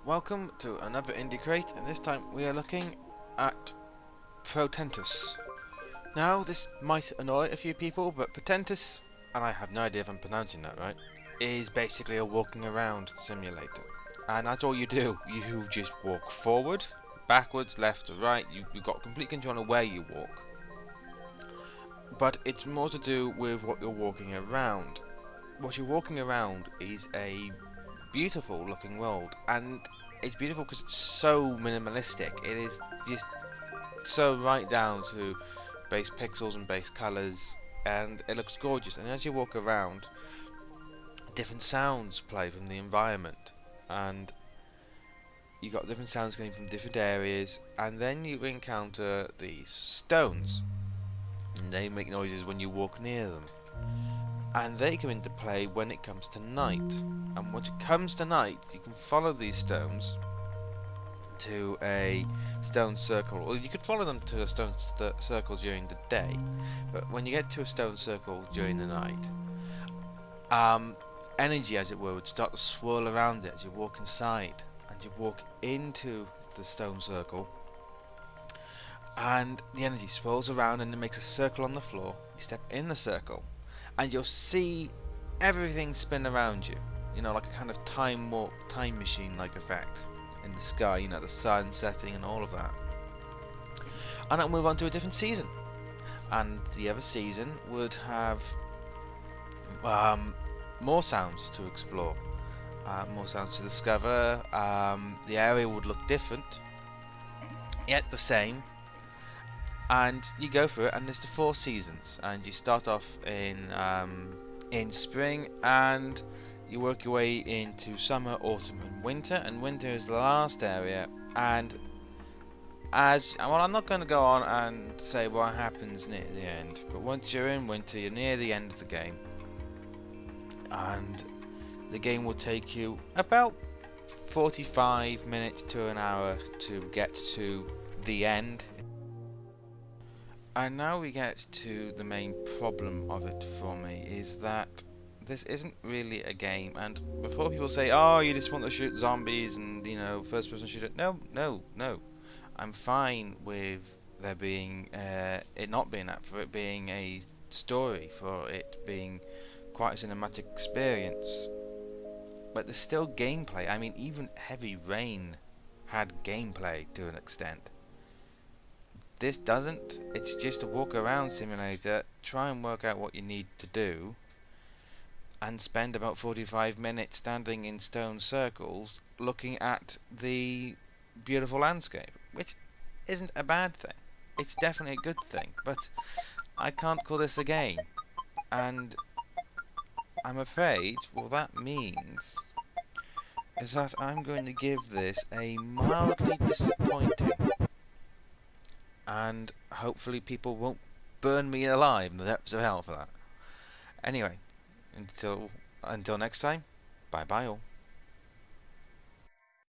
welcome to another Indie Crate, and this time we are looking at Proteus. Now, this might annoy a few people, but Proteus, and I have no idea if I'm pronouncing that right, is basically a walking around simulator. And that's all you do. You just walk forward, backwards, left or right. You've got complete control of where you walk. But it's more to do with what you're walking around. What you're walking around is a beautiful looking world, and it's beautiful because it's so minimalistic. It is just so right down to base pixels and base colors, and it looks gorgeous. And as you walk around, different sounds play from the environment, and you got different sounds coming from different areas. And then you encounter these stones, and they make noises when you walk near them. And they come into play when it comes to night. And when it comes to night, you can follow these stones to a stone circle, or you could follow them to a stone circle during the day. But when you get to a stone circle during the night, energy, as it were, would start to swirl around it as you walk inside. And you walk into the stone circle, and the energy swirls around and it makes a circle on the floor. You step in the circle, and you'll see everything spin around you. You know, like a kind of time warp, time machine-like effect in the sky. You know, the sun setting and all of that. And I'll move on to a different season. And the other season would have more sounds to explore, more sounds to discover. The area would look different, yet the same. And you go through it, and there's the 4 seasons, and you start off in spring, and you work your way into summer, autumn and winter is the last area. And I'm not going to go on and say what happens near the end, but once you're in winter, you're near the end of the game, and the game will take you about 45 minutes to an hour to get to the end. And now we get to the main problem of it for me, is that this isn't really a game. And before people say, oh, you just want to shoot zombies and, you know, first person shooter, no. I'm fine with there being, it not being that, for it being a story, for it being quite a cinematic experience. But there's still gameplay. I mean, even Heavy Rain had gameplay to an extent. This doesn't. It's just a walk around simulator. Try and work out what you need to do, and spend about 45 minutes standing in stone circles looking at the beautiful landscape, which isn't a bad thing. It's definitely a good thing, but I can't call this a game. And I'm afraid what that means is that I'm going to give this a mildly disappointing. And hopefully people won't burn me alive in the depths of hell for that. Anyway, until next time, bye bye all.